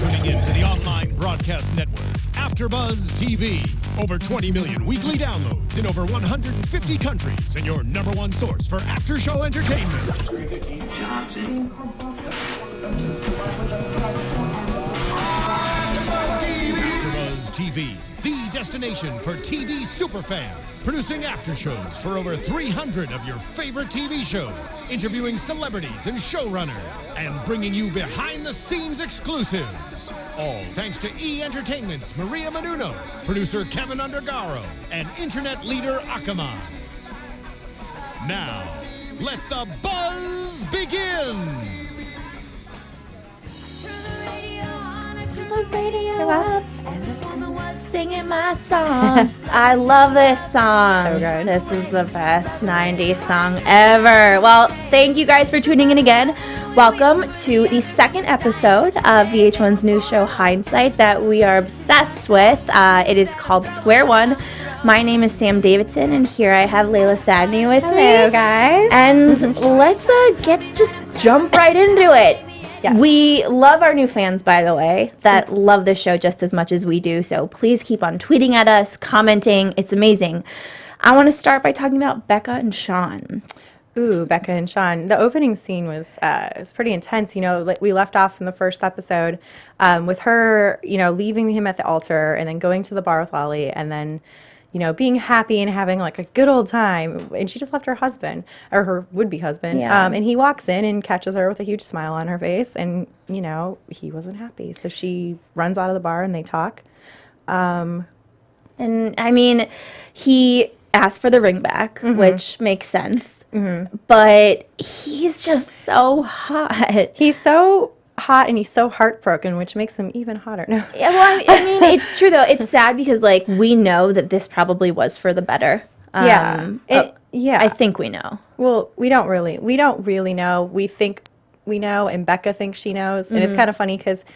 tuning in to the online broadcast network, AFTERBUZZ TV. Over 20 million weekly downloads in over 150 countries, and your number one source for after-show entertainment. AFTERBUZZ TV, the destination for TV superfans, producing after shows for over 300 of your favorite TV shows, interviewing celebrities and showrunners, and bringing you behind-the-scenes exclusives. All thanks to E! Entertainment's Maria Menounos, producer Kevin Undergaro, and internet leader Akamai. Now, let the buzz begin! The radio up and singing my song. I love this song. So good. This is the best 90s song ever. Well, thank you guys for tuning in again. Welcome to the second episode of VH1's new show, Hindsight, that we are obsessed with. It is called Square One. My name is Sam Davidson, and here I have Laila Sadny with me. Hello, guys. And let's just jump right into it. Yes. We love our new fans, by the way, that love this show just as much as we do. So please keep on tweeting at us, commenting. It's amazing. I want to start by talking about Becca and Sean. Ooh, Becca and Sean. The opening scene was pretty intense. You know, we left off in the first episode with her, you know, leaving him at the altar and then going to the bar with Lolly and then, you know, being happy and having like a good old time. And she just left her husband, or her would-be husband. Yeah. And he walks in and catches her with a huge smile on her face. And, you know, he wasn't happy. So she runs out of the bar and they talk. And I mean, he asked for the ring back, which makes sense. But he's just so hot. He's so hot and he's so heartbroken, which makes him even hotter. No. Yeah, well, I mean, it's true, though. It's sad because, like, we know that this probably was for the better. Yeah. I think we know. Well, we don't really know. We think we know, and Becca thinks she knows. And it's kind of funny because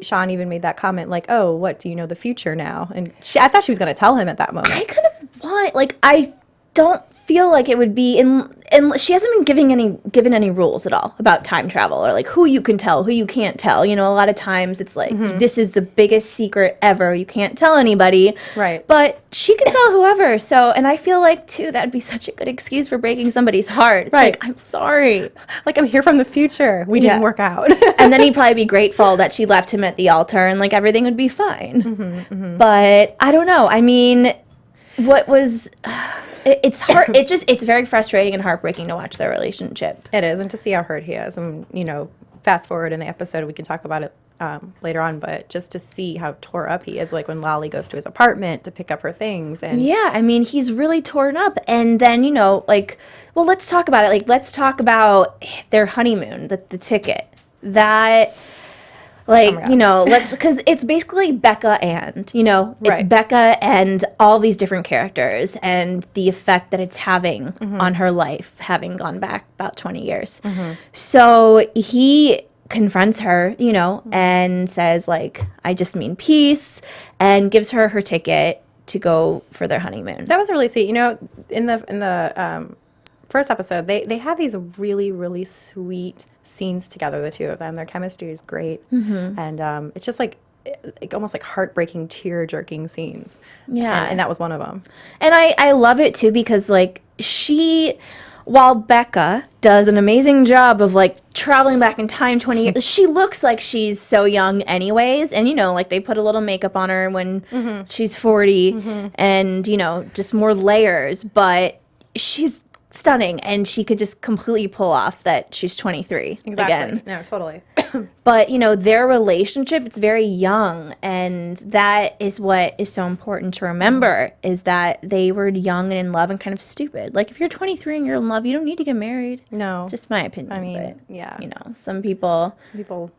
Sean even made that comment like, oh, what, do you know the future now? And I thought she was going to tell him at that moment. I kind of want, like, I don't feel like it would be and she hasn't been given any rules at all about time travel or like who you can tell, who you can't tell. You know, a lot of times it's like this is the biggest secret ever. You can't tell anybody. Right. But she can tell whoever. So, and I feel like too that'd be such a good excuse for breaking somebody's heart. It's Right. like, I'm sorry. Like, I'm here from the future. We didn't work out. And then he'd probably be grateful that she left him at the altar and like everything would be fine. But I don't know. I mean, what was it's hard. It's very frustrating and heartbreaking to watch their relationship. It is, and to see how hurt he is. And, you know, fast forward in the episode, we can talk about it later on, but just to see how tore up he is, like when Lolly goes to his apartment to pick up her things. And yeah, I mean, he's really torn up. And then, you know, like, well, let's talk about it. Like, let's talk about their honeymoon, the ticket. That... Like, you know, because it's basically Becca and, you know, it's Right. Becca and all these different characters and the effect that it's having on her life, having gone back about 20 years. So he confronts her, you know, and says, like, I just mean peace, and gives her her ticket to go for their honeymoon. that was really sweet. You know, in the first episode, they have these really, really sweet scenes together, the two of them. Their chemistry is great. And it's just like almost like heartbreaking, tear-jerking scenes. Yeah. And that was one of them. And I love it, too, because, like, while Becca does an amazing job of, like, traveling back in time 20 years, she looks like she's so young anyways. And, you know, like, they put a little makeup on her when she's 40 and, you know, just more layers. But she's stunning, and she could just completely pull off that she's 23 again. No, totally. But, you know, their relationship, it's very young, and that is what is so important to remember, is that they were young and in love and kind of stupid. Like, if you're 23 and you're in love, you don't need to get married. No. Just my opinion. I mean, but, yeah. you know, some people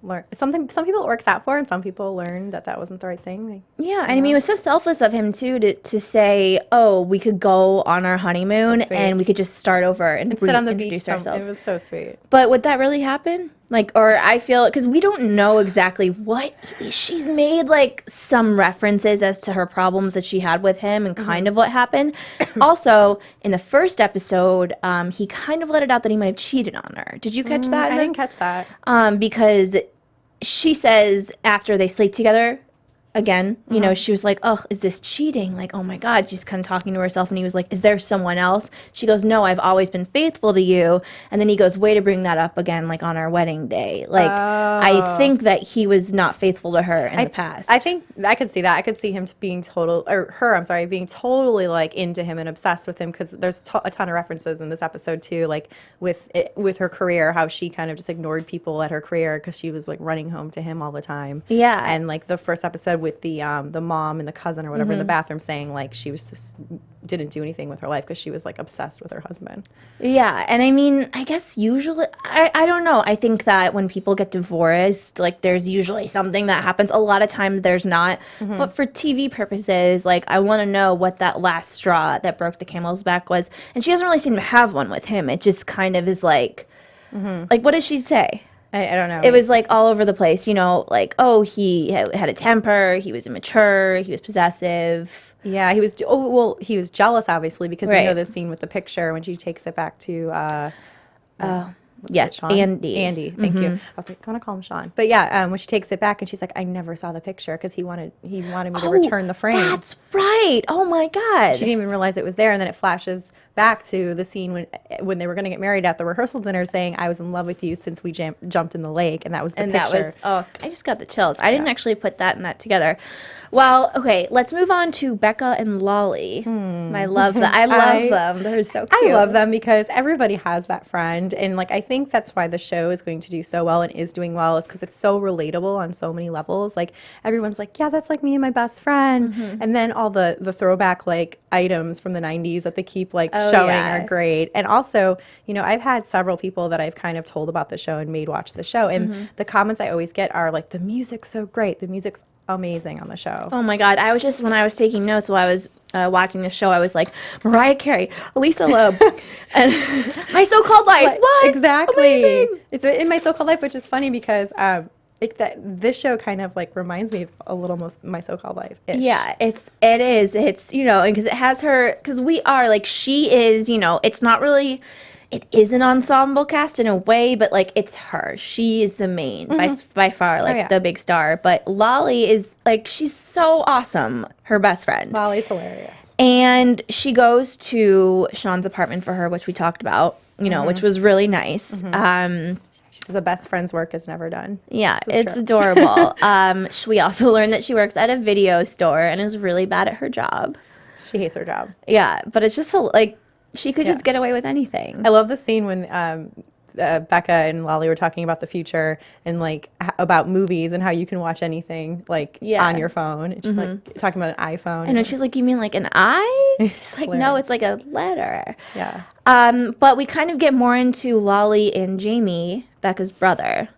learn some people it works out for, and some people learn that wasn't the right thing. Yeah, and I mean, it was so selfless of him, too, to say, oh, we could go on our honeymoon, and we could just start over and sit on the beach. introduce ourselves. It was so sweet. But would that really happen? Like, or I feel, because we don't know exactly what, she's made, like, some references as to her problems that she had with him and kind of what happened. Also, in the first episode, he kind of let it out that he might have cheated on her. Did you catch that? I didn't catch that. Because she says after they sleep together again, you know, she was like, oh, is this cheating? Like, oh my God. She's kind of talking to herself, and he was like, is there someone else? She goes, no, I've always been faithful to you. And then he goes, way to bring that up again, like on our wedding day. Like, I think that he was not faithful to her in the past. I think I could see that. I could see him being being totally like into him and obsessed with him, because there's a ton of references in this episode too, like with her career, how she kind of just ignored people at her career because she was like running home to him all the time. Yeah. And like the first episode with the mom and the cousin or whatever in the bathroom, saying like she was just didn't do anything with her life because she was like obsessed with her husband. Yeah, and I mean, I guess usually, I don't know. I think that when people get divorced, like there's usually something that happens. A lot of times there's not. But for TV purposes, like I want to know what that last straw that broke the camel's back was. And she doesn't really seem to have one with him. It just kind of is like what did she say? I don't know. It was like all over the place, you know, like, oh, he had a temper, he was immature, he was possessive. Yeah, he was. Oh, well, he was jealous, obviously, because you know the scene with the picture when she takes it back to. Yes, Sean? Andy, thank you. I was like, I want to call him Sean, but yeah, when she takes it back and she's like, I never saw the picture because he wanted me to return the frame. That's right. Oh my God. She didn't even realize it was there, and then it flashes back to the scene when they were going to get married at the rehearsal dinner, saying, I was in love with you since we jumped in the lake, and that was the picture. That was, oh, I just got the chills. I didn't actually put that and that together. Well, okay, let's move on to Becca and Lolly. I love that. I love them. They're so cute. I love them because everybody has that friend, and like I think that's why the show is going to do so well and is doing well, is because it's so relatable on so many levels. Like everyone's like, yeah, that's like me and my best friend, and then all the throwback like items from the 90s that they keep like showing are great. And also, you know, I've had several people that I've kind of told about the show and made watch the show, and the comments I always get are like, the music's so great, the music's amazing on the show. Oh my God. I was just, when I was taking notes while I was watching the show, I was like, Mariah Carey, Lisa Loeb, and My So-Called Life. What? Exactly. Amazing. It's in My So-Called Life, which is funny because this show kind of like reminds me of a little My So-Called Life. Yeah, it is. It's, you know, because it has her, because we are like, she is, you know, it's not really, it is an ensemble cast in a way, but like it's her. She is the main by far, like the big star. But Lolly is like, she's so awesome. Her best friend. Lolly's hilarious. And she goes to Sean's apartment for her, which we talked about, you know, which was really nice. She says a best friend's work is never done. Yeah, it's adorable. We also learned that she works at a video store and is really bad at her job. She hates her job. Yeah, but it's just like, she could just get away with anything. I love the scene when Becca and Lolly were talking about the future and like about movies and how you can watch anything like on your phone. And she's like talking about an iPhone. And she's like, you mean like an I? She's like, no, it's like a letter. Yeah. But we kind of get more into Lolly and Jamie, Becca's brother,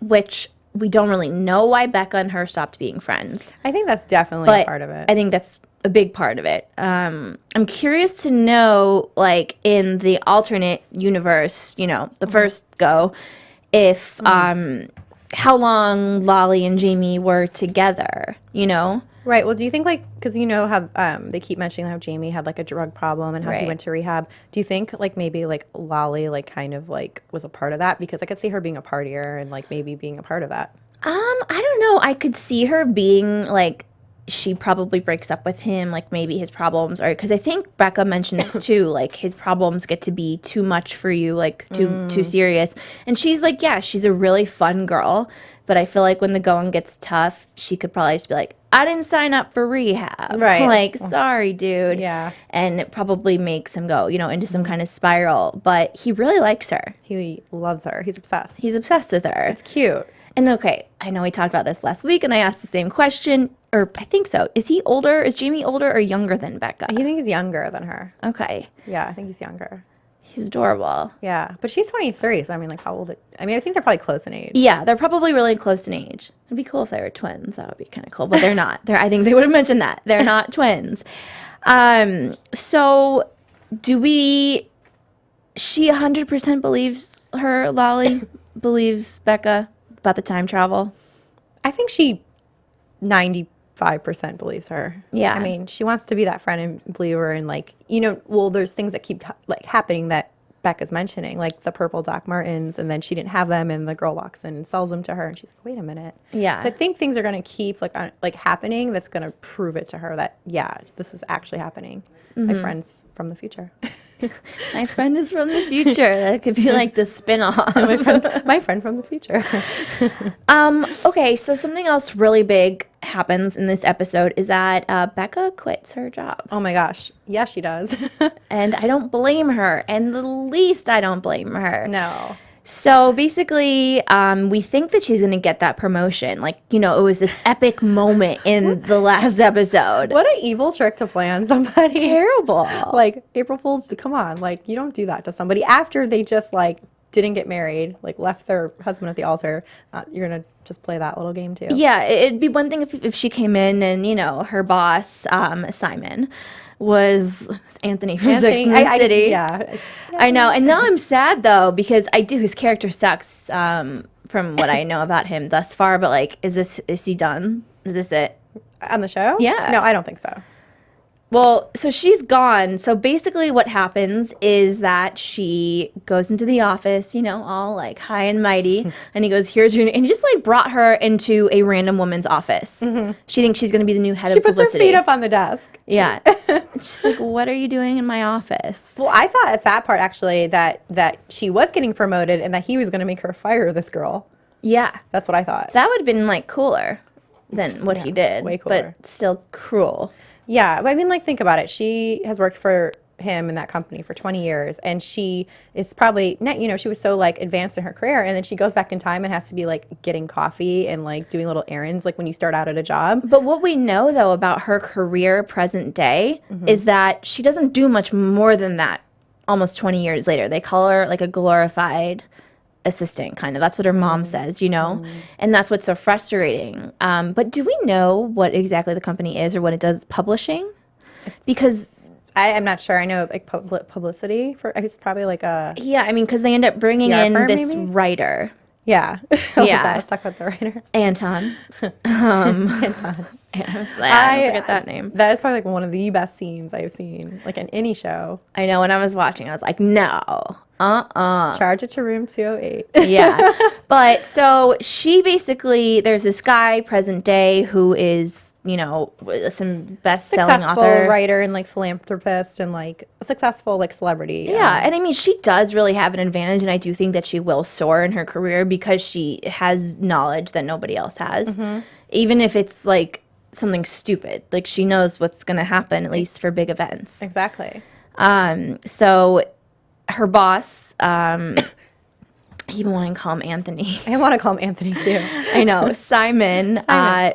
which we don't really know why Becca and her stopped being friends. I think that's definitely a part of it. I think that's a big part of it. I'm curious to know, like, in the alternate universe, you know, the first go, if, how long Lolly and Jamie were together, you know? Right. Well, do you think, like, because you know how they keep mentioning how Jamie had, like, a drug problem and how he went to rehab. Do you think, like, maybe, like, Lolly, like, kind of, like, was a part of that? Because I could see her being a partier and, like, maybe being a part of that. I don't know. I could see her being, like, she probably breaks up with him, like maybe his problems are, because I think Becca mentions too, like his problems get to be too much for you, like too serious. And she's like, yeah, she's a really fun girl, but I feel like when the going gets tough, she could probably just be like, I didn't sign up for rehab. Right. Like, sorry, dude. Yeah. And it probably makes him go, you know, into some kind of spiral. But he really likes her. He loves her. He's obsessed. He's obsessed with her. It's cute. And okay, I know we talked about this last week, and I asked the same question, or I think so. Is he older? Is Jamie older or younger than Becca? I think he's younger than her. Okay. Yeah, I think he's younger. He's adorable. Yeah, but she's 23, so I mean, like, how old? I mean, I think they're probably close in age. Yeah, they're probably really close in age. It'd be cool if they were twins. That would be kind of cool, but they're not. I think they would have mentioned that. They're not twins. So she 100% believes her, Lolly, believes Becca about the time travel? I think she 95% believes her. Yeah. I mean, she wants to be that friend and believe her, and like, you know, well, there's things that keep like happening that Becca's mentioning, like the purple Doc Martens, and then she didn't have them, and the girl walks in and sells them to her, and she's like, wait a minute. Yeah. So I think things are going to keep like happening that's going to prove it to her that, yeah, this is actually happening. My friend's from the future. My friend is from the future. That could be like the spin-off. My friend from the future. Okay, so something else really big happens in this episode is that Becca quits her job. Oh my gosh. Yes, she does. And I don't blame her. And the least I don't blame her. No. So basically, we think that she's going to get that promotion. Like, you know, it was this epic moment in the last episode. What an evil trick to play on somebody. Terrible. Like, April Fool's, come on. Like, you don't do that to somebody after they just, like, didn't get married, like, left their husband at the altar. You're going to just play that little game, too. Yeah, it'd be one thing if she came in and, you know, her boss, Simon, was Anthony from Sex and the City. Yeah. I know. And now I'm sad, though, because his character sucks from what I know about him thus far. But, like, is he done? Is this it? On the show? Yeah. No, I don't think so. Well, so she's gone. So basically what happens is that she goes into the office, you know, all like high and mighty. And he goes, here's your, and he just like brought her into a random woman's office. She thinks she's going to be the new head of publicity. She puts her feet up on the desk. Yeah. She's like, what are you doing in my office? Well, I thought at that part, actually, that she was getting promoted and that he was going to make her fire this girl. Yeah. That's what I thought. That would have been like cooler than what he did. Way cooler. But still cruel. Yeah, but I mean, like, think about it. She has worked for him in that company for 20 years, and she is probably, not, you know, she was so, like, advanced in her career, and then she goes back in time and has to be, like, getting coffee and, like, doing little errands, like, when you start out at a job. But what we know, though, about her career present day is that she doesn't do much more than that almost 20 years later. They call her, like, a glorified assistant, kind of. That's what her mom says, you know? And that's what's so frustrating. But do we know what exactly the company is or what it does publishing? Because I'm not sure. I know, like, publicity for, I guess, probably like a... Yeah, I mean, because they end up bringing PR in firm, this maybe? writer. Yeah. Yeah. Let's talk about the writer. Anton. Anton. Yeah, I was like, I forget that name. That is probably, like, one of the best scenes I've seen, like, in any show. I know, when I was watching, I was like, no. Charge it to room 208. Yeah. But so she basically, there's this guy present day who is, you know, some best-selling Successful author. writer and, like, philanthropist and, like, a successful, like, celebrity. Yeah. And I mean, she does really have an advantage, and I do think that she will soar in her career because she has knowledge that nobody else has. Even if it's, like, something stupid. Like, she knows what's going to happen, at least for big events. Exactly. So her boss, I even want to call him Anthony. I want to call him Anthony, too. I know. Simon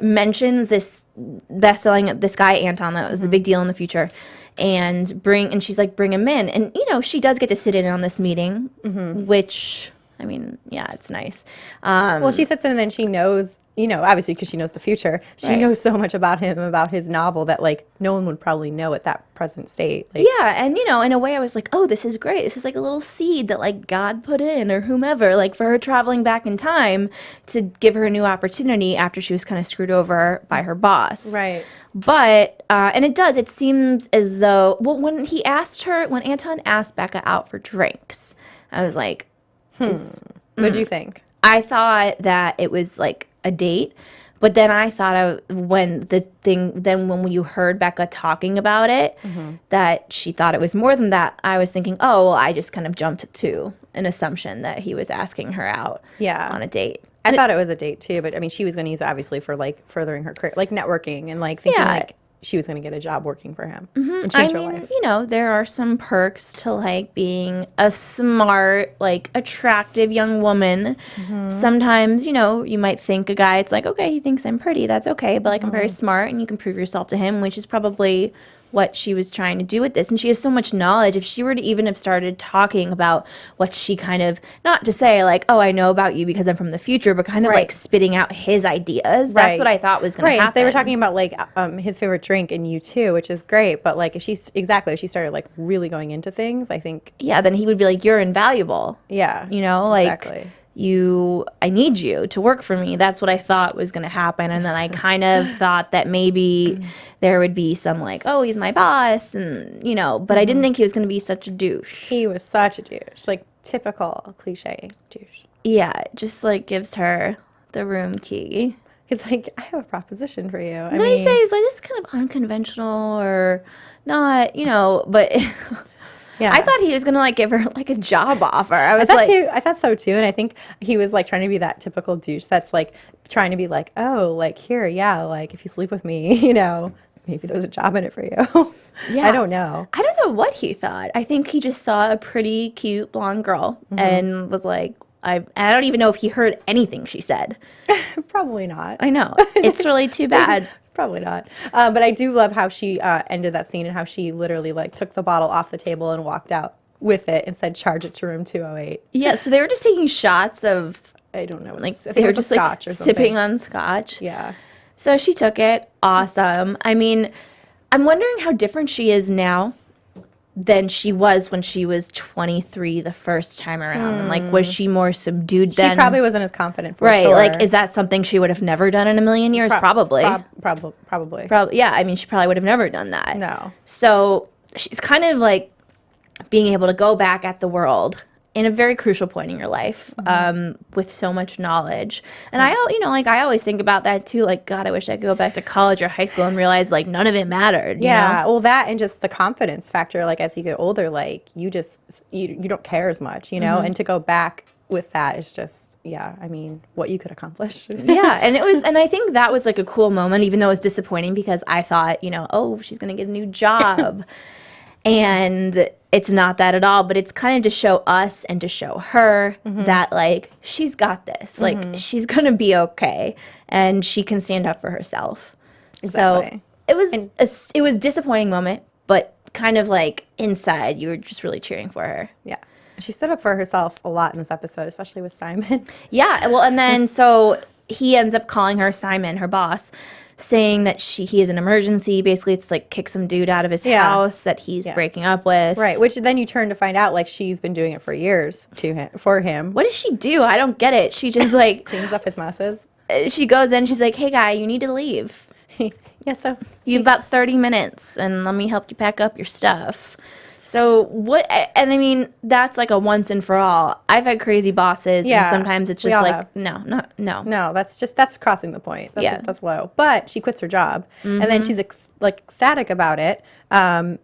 mentions this this guy, Anton, that was a big deal in the future. And she's like, bring him in. And, you know, she does get to sit in on this meeting, which, I mean, yeah, it's nice. Well, she sits in and then she knows, you know, obviously because she knows the future. She knows so much about him, about his novel that, like, no one would probably know at that present state. Like, yeah, and, you know, in a way I was like, oh, this is great. This is like a little seed that, like, God put in or whomever, like, for her traveling back in time to give her a new opportunity after she was kind of screwed over by her boss. Right. But, and it seems as though, well, when Anton asked Becca out for drinks, I was like, What do you think? I thought that it was like a date, but then I thought when you heard Becca talking about it, that she thought it was more than that. I was thinking, oh, well, I just kind of jumped to an assumption that he was asking her out on a date. I thought it was a date too, but I mean, she was going to use it obviously for, like, furthering her career, like networking and, like, thinking like she was going to get a job working for him and change her life. You know, there are some perks to, like, being a smart, like, attractive young woman. Sometimes, you know, you might think a guy, it's like, okay, he thinks I'm pretty, that's okay, but, like, I'm very smart and you can prove yourself to him, which is probably what she was trying to do with this. And she has so much knowledge. If she were to even have started talking about what she kind of, not to say like, oh, I know about you because I'm from the future, but kind of like spitting out his ideas. That's what I thought was going to happen. They were talking about like his favorite drink and you too, which is great. But like if she started like really going into things, I think. Yeah, then he would be like, you're invaluable. Yeah. You know, like. Exactly. I need you to work for me. That's what I thought was going to happen. And then I kind of thought that maybe there would be some like, oh, he's my boss. And, you know, but I didn't think he was going to be such a douche. He was such a douche. Like, typical cliche douche. Yeah, just like gives her the room key. He's like, I have a proposition for you. Then he says, like, this is kind of unconventional or not, you know, but... Yeah. I thought he was gonna like give her like a job offer. I thought so too, and I think he was like trying to be that typical douche that's like trying to be like, oh, like here, yeah, like if you sleep with me, you know, maybe there's a job in it for you. Yeah, I don't know. I don't know what he thought. I think he just saw a pretty cute blonde girl and was like, I don't even know if he heard anything she said. Probably not. I know, it's really too bad. Probably not. But I do love how she ended that scene and how she literally like took the bottle off the table and walked out with it and said, charge it to room 208. Yeah, so they were just taking shots of, I don't know. Like, I think they it were was just a like scotch or something. sipping on scotch. Yeah. So she took it. Awesome. I mean, I'm wondering how different she is now than she was when she was 23 the first time around. And like, was she more subdued then? She probably wasn't as confident for right. sure. Like, is that something she would have never done in a million years? Probably. Probably. Yeah. I mean, she probably would have never done that. No. So she's kind of like being able to go back at the world in a very crucial point in your life, with so much knowledge. And I always think about that too. Like, God, I wish I could go back to college or high school and realize like none of it mattered. Yeah. You know? Well, that and just the confidence factor. Like as you get older, like you don't care as much, you know. And to go back with that is just, yeah. I mean, what you could accomplish. Yeah, and I think that was like a cool moment, even though it was disappointing because I thought, you know, oh, she's gonna get a new job. And it's not that at all, but it's kind of to show us and to show her that, like, she's got this. Like, she's going to be okay, and she can stand up for herself. Exactly. So it was a disappointing moment, but kind of, like, inside, you were just really cheering for her. Yeah. She stood up for herself a lot in this episode, especially with Simon. Yeah, well, and then so he ends up calling her Simon, her boss, saying that he has an emergency. Basically, it's like kick some dude out of his house that he's breaking up with. Right, which then you turn to find out like she's been doing it for years for him. What does she do? I don't get it. She just like cleans up his messes. She goes in, she's like, hey guy, you need to leave. Yeah, so You have about 30 minutes and let me help you pack up your stuff. So what, and I mean, that's like a once and for all. I've had crazy bosses, and sometimes it's just like, no. No, that's crossing the point. That's low. But she quits her job, and then she's ecstatic about it. But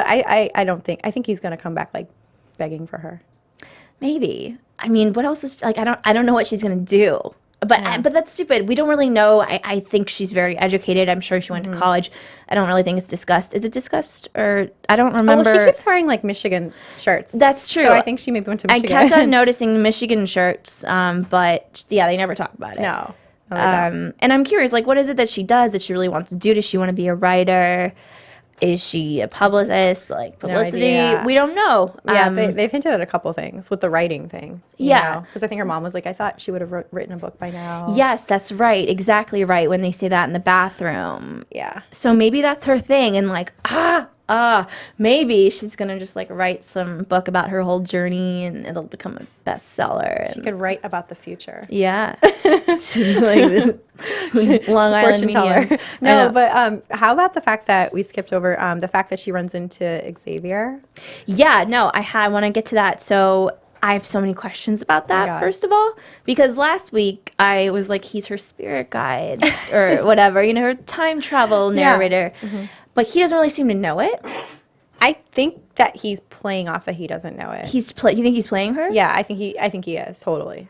I think he's gonna come back like begging for her. Maybe. I mean, what else is like? I don't know what she's gonna do. But that's stupid. We don't really know. I think she's very educated. I'm sure she went to college. I don't really think it's discussed. Is it discussed? Or I don't remember. Oh, well, she keeps wearing like Michigan shirts. That's true. So I think she maybe went to Michigan. I kept on noticing Michigan shirts, but yeah, they never talk about it. No. And I'm curious, like, what is it that she does that she really wants to do? Does she want to be a writer? Is she a publicist? Like, publicity? No, we don't know. Yeah, they've hinted at a couple things with the writing thing. Yeah. Because I think her mom was like, I thought she would have written a book by now. Yes, that's right. Exactly right. When they say that in the bathroom. Yeah. So maybe that's her thing. And like, maybe she's going to just like write some book about her whole journey and it'll become a bestseller. She could write about the future. Yeah. She'd be like Long Island fortune teller. medium. No, but how about the fact that we skipped over the fact that she runs into Xavier? Yeah, no, I want to get to that. So I have so many questions about that, first of all, because last week I was like, he's her spirit guide or whatever, you know, her time travel narrator. Yeah. Mm-hmm. But he doesn't really seem to know it. I think that he's playing off that he doesn't know it. You think he's playing her? Yeah, I think he is, totally.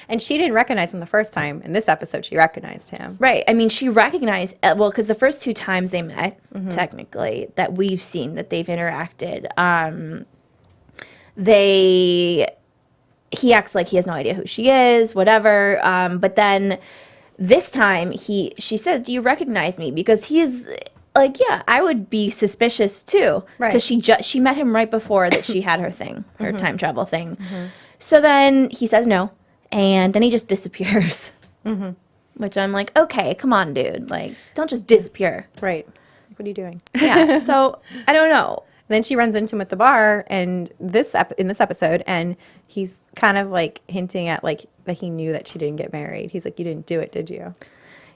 And she didn't recognize him the first time. In this episode, she recognized him. Right. I mean, she recognized, because the first two times they met, technically, that we've seen that they've interacted, he acts like he has no idea who she is, whatever. But then this time she says, do you recognize me? Because he's like, yeah, I would be suspicious too. Right. Because she met him right before that she had her thing, her time travel thing. Mm-hmm. So then he says no. And then he just disappears. Mm-hmm. Which I'm like, okay, come on, dude. Like, don't just disappear. Right. What are you doing? Yeah. So I don't know. Then she runs into him at the bar, and in this episode, and he's kind of like hinting at like that he knew that she didn't get married. He's like, you didn't do it, did you?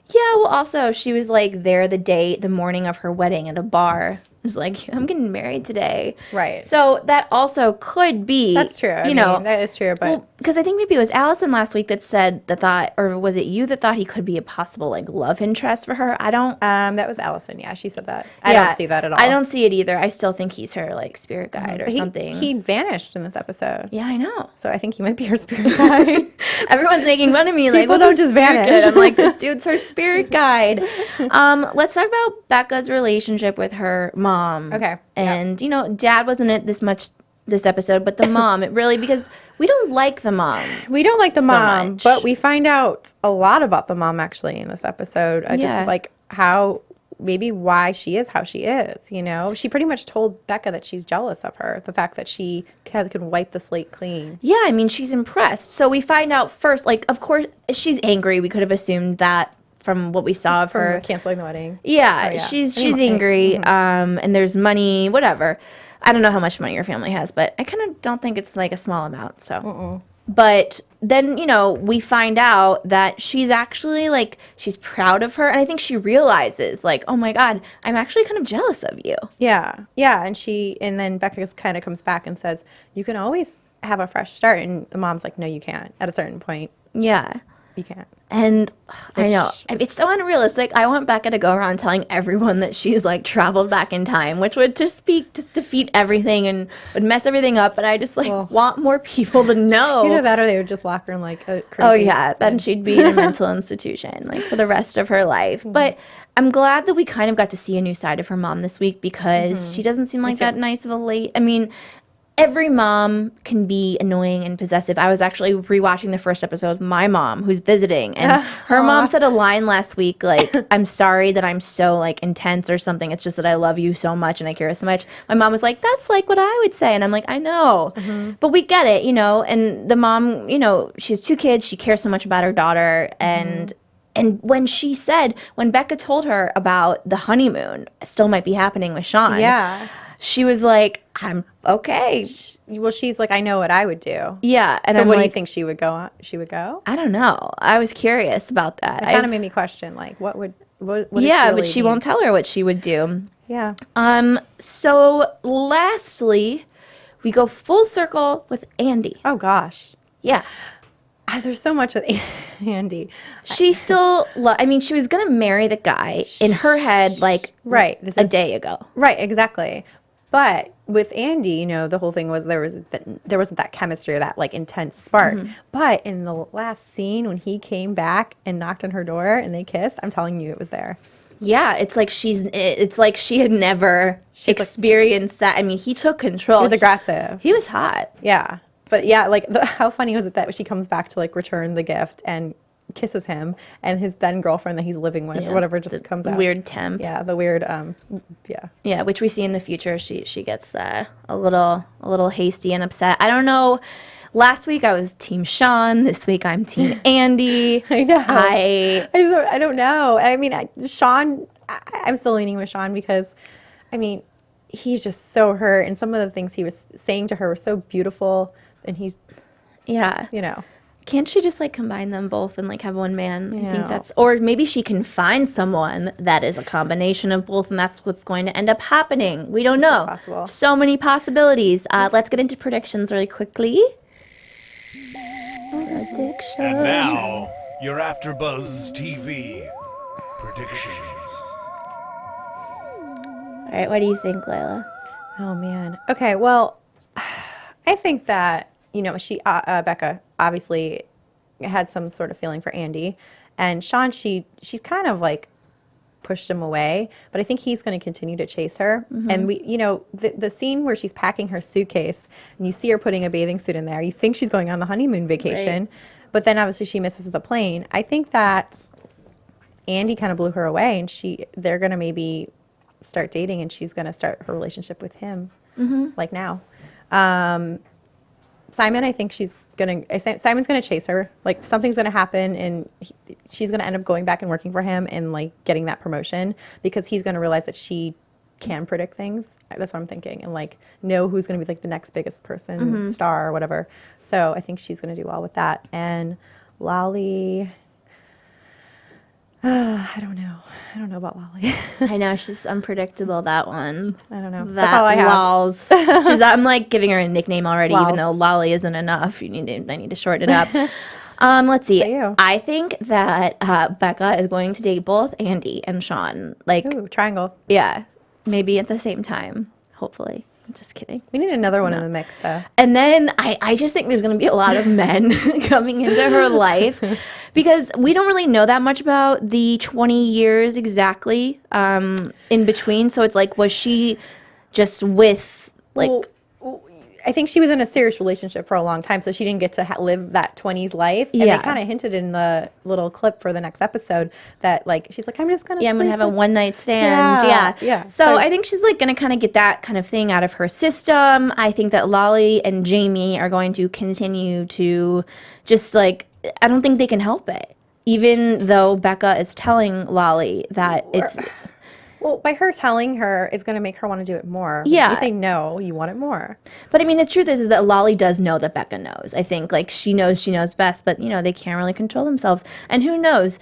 Yeah, well, also, she was, like, there the morning of her wedding at a bar. It was like, I'm getting married today. Right. So that also could be. That's true. I know, mean, that is true, but. Because I think maybe it was Allison last week that said that thought, or was it you that thought he could be a possible, like, love interest for her? I don't. That was Allison. Yeah, she said that. I don't see that at all. I don't see it either. I still think he's her, like, spirit guide or something. He vanished in this episode. Yeah, I know. So I think he might be her spirit guide. Everyone's making fun of me. Like, People don't just vanish. I'm like, this dude's her spirit guide. Let's talk about Becca's relationship with her mom. Okay. And, Dad wasn't in it this much this episode, but the mom, it really, because we don't like the mom. We don't like the so mom, much. but we find out a lot about the mom actually in this episode. Just like how, maybe why she is how she is, She pretty much told Becca that she's jealous of her, the fact that she can wipe the slate clean. Yeah, I mean, she's impressed. So we find out first, like, of course, she's angry. We could have assumed that from what we saw of her. Canceling the wedding. Yeah, she's angry, and there's money, whatever. I don't know how much money your family has, but I kind of don't think it's like a small amount. So, but then we find out that she's actually like she's proud of her, and I think she realizes like, oh my God, I'm actually kind of jealous of you. Yeah, and then Becca kind of comes back and says, you can always have a fresh start, and the mom's like, no, you can't. At a certain point, yeah, you can't. And I know it's so unrealistic. I want Becca to go around telling everyone that she's like traveled back in time, which would just defeat everything and would mess everything up. And I just want more people to know. Either that or they would just lock her in like a crazy. Oh yeah, then she'd be in a mental institution like for the rest of her life. But I'm glad that we kind of got to see a new side of her mom this week because she doesn't seem like that nice of a lady. I mean, every mom can be annoying and possessive. I was actually rewatching the first episode of my mom, who's visiting, and her mom said a line last week, like, I'm sorry that I'm so, like, intense or something. It's just that I love you so much and I care so much. My mom was like, that's, like, what I would say. And I'm like, I know. But we get it, and the mom, she has 2 kids. She cares so much about her daughter. And when Becca told her about the honeymoon still might be happening with Sean. Yeah. She was like, I'm okay. Well, she's like, I know what I would do. Yeah. And so I'm what do like, you think she would go on? She would go? I don't know. I was curious about that. It kind of made me question, like, what yeah, really but she won't tell her what she would do. Yeah. So lastly, we go full circle with Andy. Oh, gosh. Yeah. There's so much with Andy. She still, she was going to marry the guy in her head, like, a day ago. Right, exactly. But with Andy, the whole thing was there wasn't that chemistry or that, like, intense spark. But in the last scene, when he came back and knocked on her door and they kissed, I'm telling you, it was there. Yeah, it's like she had never experienced that. I mean, he took control. He was aggressive. He was hot. Yeah. But yeah, like, how funny was it that she comes back to, like, return the gift and kisses him, and his then girlfriend that he's living with or whatever just comes out. Weird temp. Yeah, the weird, Yeah, which we see in the future. She gets a little hasty and upset. I don't know. Last week I was Team Sean. This week I'm Team Andy. I know. I don't know. I mean, Sean, I'm still leaning with Sean because, I mean, he's just so hurt, and some of the things he was saying to her were so beautiful. And he's, can't she just like combine them both and like have one man? I think that's, or maybe she can find someone that is a combination of both, and that's what's going to end up happening. We don't know. Possible. So many possibilities. Let's get into predictions really quickly. Predictions. And now, your AFTERBUZZ TV predictions. All right, what do you think, Laila? Oh man. Okay, well, I think that Becca obviously had some sort of feeling for Andy, and Sean, she's kind of like pushed him away, but I think he's going to continue to chase her. And we, the scene where she's packing her suitcase and you see her putting a bathing suit in there, you think she's going on the honeymoon vacation, but then obviously she misses the plane. I think that Andy kind of blew her away, and they're going to maybe start dating, and she's going to start her relationship with him, like now. Simon, I think Simon's going to chase her. Like, something's going to happen, and she's going to end up going back and working for him and, like, getting that promotion because he's going to realize that she can predict things. That's what I'm thinking, and like know who's going to be like the next biggest person, star or whatever. So I think she's going to do well with that. And Lolly, I don't know. I don't know about Lolly. I know she's unpredictable. That one. I don't know. That That's all I have. Lols. I'm like giving her a nickname already, even Lols. though Lolly isn't enough. I need to shorten it up. Let's see. I think that Becca is going to date both Andy and Sean. Like, Ooh, triangle. yeah, maybe at the same time. Hopefully. I'm just kidding. We need another one in the mix, though. And then I just think there's going to be a lot of men coming into her life because we don't really know that much about the 20 years exactly in between. So it's like, was she just with like... Well, I think she was in a serious relationship for a long time, so she didn't get to live that 20s life. And they kind of hinted in the little clip for the next episode that, like, she's like, I'm just going to I'm going to have a one-night stand. Yeah. So I think she's, like, going to kind of get that kind of thing out of her system. I think that Lolly and Jamie are going to continue to just, like, I don't think they can help it. Even though Becca is telling Lolly that it's... Well, by her telling her is going to make her want to do it more. Yeah. You say no, you want it more. But I mean, the truth is that Lolly does know that Becca knows. I think, like, she knows best, but, you know, they can't really control themselves. And who knows?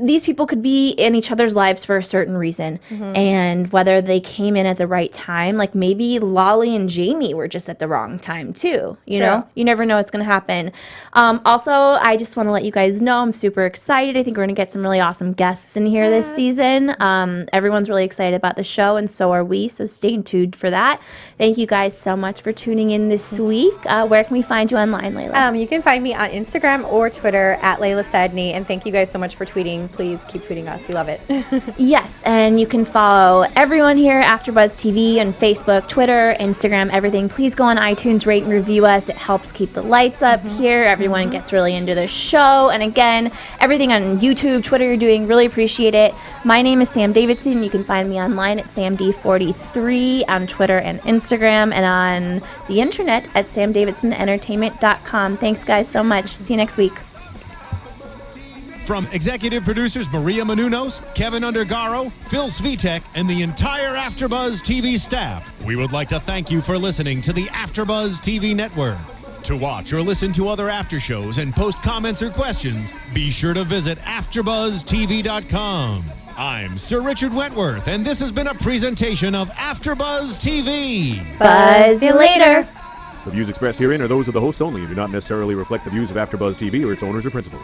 These people could be in each other's lives for a certain reason. And whether they came in at the right time, like maybe Lolly and Jamie were just at the wrong time too. You know, you never know what's going to happen. Also, I just want to let you guys know I'm super excited. I think we're going to get some really awesome guests in here this season. Everyone's really excited about the show, and so are we. So stay tuned for that. Thank you guys so much for tuning in this week. Where can we find you online, Laila? You can find me on Instagram or Twitter at Laila Sadny. And thank you guys so much for tweeting. Please keep tweeting us. We love it. Yes, and you can follow everyone here at AfterBuzz TV on Facebook, Twitter, Instagram, everything. Please go on iTunes, rate and review us. It helps keep the lights up here. Everyone gets really into the show. And again, everything on YouTube, Twitter, you're doing, really appreciate it. My name is Sam Davidson. You can find me online at SamD43 on Twitter and Instagram, and on the internet at SamDavidsonEntertainment.com. Thanks, guys, so much. See you next week. From executive producers Maria Menounos, Kevin Undergaro, Phil Svitek, and the entire AfterBuzz TV staff, we would like to thank you for listening to the AfterBuzz TV network. To watch or listen to other after shows and post comments or questions, be sure to visit AfterBuzzTV.com. I'm Sir Richard Wentworth, and this has been a presentation of AfterBuzz TV. Buzz you later. The views expressed herein are those of the hosts only and do not necessarily reflect the views of AfterBuzz TV or its owners or principals.